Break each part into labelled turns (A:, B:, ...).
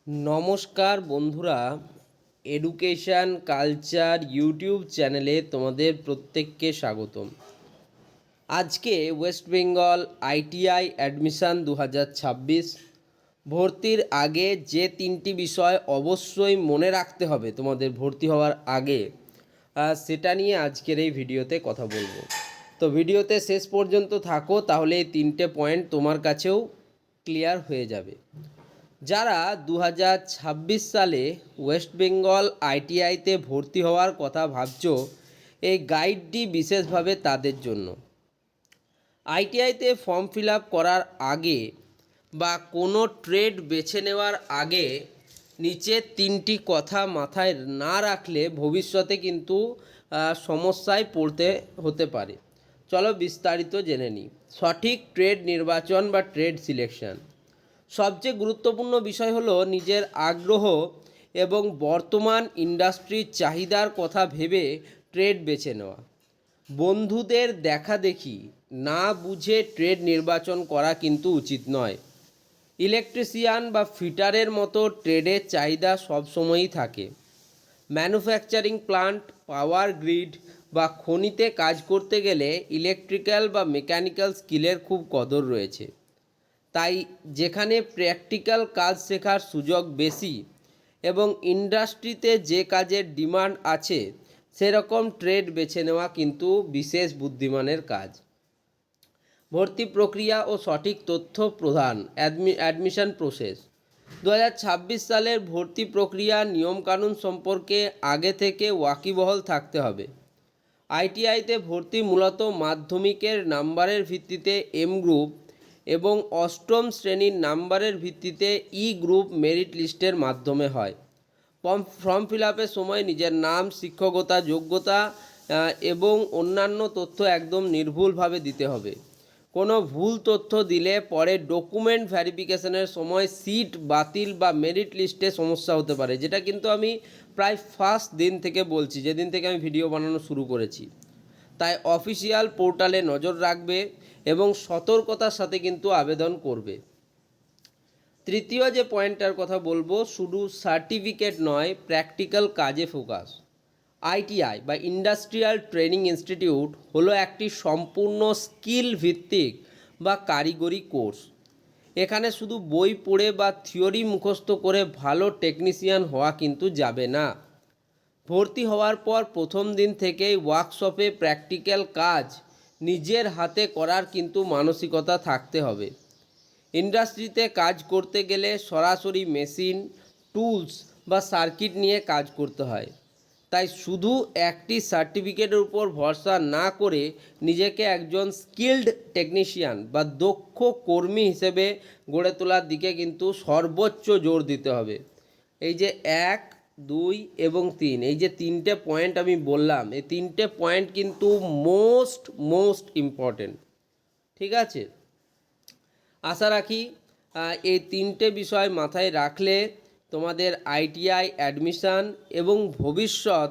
A: নমস্কার বন্ধুরা, education culture YouTube চ্যানেলে তোমাদের প্রত্যেককে স্বাগতম। আজকে ওয়েস্ট বেঙ্গল আইটিআই অ্যাডমিশান 2026 ভর্তির আগে যে তিনটি বিষয় অবশ্যই মনে রাখতে হবে তোমাদের ভর্তি হওয়ার আগে, সেটা নিয়ে আজকের এই ভিডিওতে কথা বলবো। তো ভিডিওতে শেষ পর্যন্ত থাকো, তাহলে এই তিনটে পয়েন্ট তোমার কাছেও ক্লিয়ার হয়ে যাবে। যারা 2026 সালে ওয়েস্ট বেঙ্গল আইটিআইতে ভর্তি হওয়ার কথা ভাবছো, এই গাইডটি বিশেষভাবে তাদের জন্য। আইটিআইতে ফর্ম ফিল আপ করার আগে বা কোনো ট্রেড বেছে নেওয়ার আগে নিচের তিনটি কথা মাথায় না রাখলে ভবিষ্যতে কিন্তু সমস্যায় পড়তে হতে পারে। চলো বিস্তারিত জেনে নিই। সঠিক ট্রেড নির্বাচন বা ট্রেড সিলেকশন। সবচেয়ে গুরুত্বপূর্ণ বিষয় হলো নিজের আগ্রহ এবং বর্তমান ইন্ডাস্ট্রির চাহিদার কথা ভেবে ট্রেড বেছে নেওয়া। বন্ধুদের দেখাদেখি না বুঝে ট্রেড নির্বাচন করা কিন্তু উচিত নয়। ইলেকট্রিশিয়ান বা ফিটারের মতো ট্রেডের চাহিদা সবসময়ই থাকে। ম্যানুফ্যাকচারিং প্লান্ট, পাওয়ার গ্রিড বা খনিতে কাজ করতে গেলে ইলেকট্রিক্যাল বা মেকানিক্যাল স্কিলের খুব কদর রয়েছে। তাই যেখানে প্র্যাকটিক্যাল কাজ শেখার সুযোগ বেশি এবং ইন্ডাস্ট্রিতে যে কাজের ডিমান্ড আছে, সেরকম ট্রেড বেছে নেওয়া কিন্তু বিশেষ বুদ্ধিমানের কাজ। ভর্তি প্রক্রিয়া ও সঠিক তথ্য প্রদান। Admission process. 2026 সালের ভর্তি প্রক্রিয়া নিয়মকানুন সম্পর্কে আগে থেকে ওয়াকিবহাল থাকতে হবে। আইটিআইতে ভর্তি মূলত মাধ্যমিকের নাম্বারের ভিত্তিতে এম গ্রুপ এবং অষ্টম শ্রেণীর নাম্বারের ভিত্তিতে ই গ্রুপ মেরিট লিস্টের মাধ্যমে হয়। ফর্ম ফিল আপের সময় নিজের নাম, শিক্ষকতা যোগ্যতা এবং অন্যান্য তথ্য একদম নির্ভুলভাবে দিতে হবে। কোনো ভুল তথ্য দিলে পরে ডকুমেন্ট ভেরিফিকেশনের সময় সিট বাতিল বা মেরিট লিস্টে সমস্যা হতে পারে, যেটা কিন্তু আমি প্রায় ফার্স্ট দিন থেকে বলছি, যেদিন থেকে আমি ভিডিও বানানো শুরু করেছি। তাই অফিসিয়াল পোর্টালে নজর রাখবে এবং সতর্কতার সাথে কিন্তু আবেদন করবে। তৃতীয় যে পয়েন্টটার কথা বলবো, শুধু সার্টিফিকেট নয়, প্র্যাকটিক্যাল কাজে ফোকাস। আইটিআই বা ইন্ডাস্ট্রিয়াল ট্রেনিং ইনস্টিটিউট হলো একটি সম্পূর্ণ স্কিল ভিত্তিক বা কারিগরি কোর্স। এখানে শুধু বই পড়ে বা থিওরি মুখস্থ করে ভালো টেকনিশিয়ান হওয়া কিন্তু যাবে না। ভর্তি হওয়ার পর প্রথম দিন থেকেই ওয়ার্কশপে প্র্যাকটিক্যাল কাজ নিজের হাতে করার কিন্তু মানসিকতা থাকতে হবে। ইন্ডাস্ট্রিতে কাজ করতে গেলে সরাসরি মেশিন, টুলস বা সার্কিট নিয়ে কাজ করতে হয়। তাই শুধু একটি সার্টিফিকেটের উপর ভরসা না করে নিজেকে একজন স্কিল্ড টেকনিশিয়ান বা দক্ষ কর্মী হিসেবে গড়ে তোলার দিকে কিন্তু সর্বোচ্চ জোর দিতে হবে। এই যে 1, 2 এবং 3, এই যে তিনটে পয়েন্ট আমি বললাম, এই তিনটে পয়েন্ট কিন্তু মোস্ট ইম্পর্টেন্ট। ঠিক আছে, আশা রাখি এই তিনটে বিষয় মাথায় রাখলে তোমাদের আইটিআই অ্যাডমিশান এবং ভবিষ্যৎ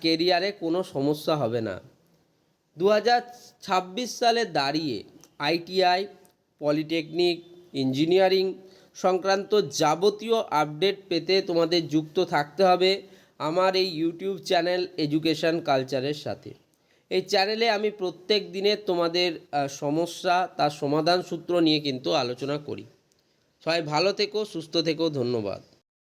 A: কেরিয়ারে কোনো সমস্যা হবে না। 2026 সালে দাঁড়িয়ে আইটিআই, পলিটেকনিক, ইঞ্জিনিয়ারিং সংক্রান্ত যাবতীয় আপডেট পেতে তোমাদের যুক্ত থাকতে হবে আমার এই ইউটিউব চ্যানেল এডুকেশন কালচারের সাথে। এই চ্যানেলে আমি প্রত্যেক দিনের তোমাদের সমস্যা, তার সমাধান সূত্র নিয়ে কিন্তু আলোচনা করি। সবাই ভালো থেকো, সুস্থ থেকো, ধন্যবাদ।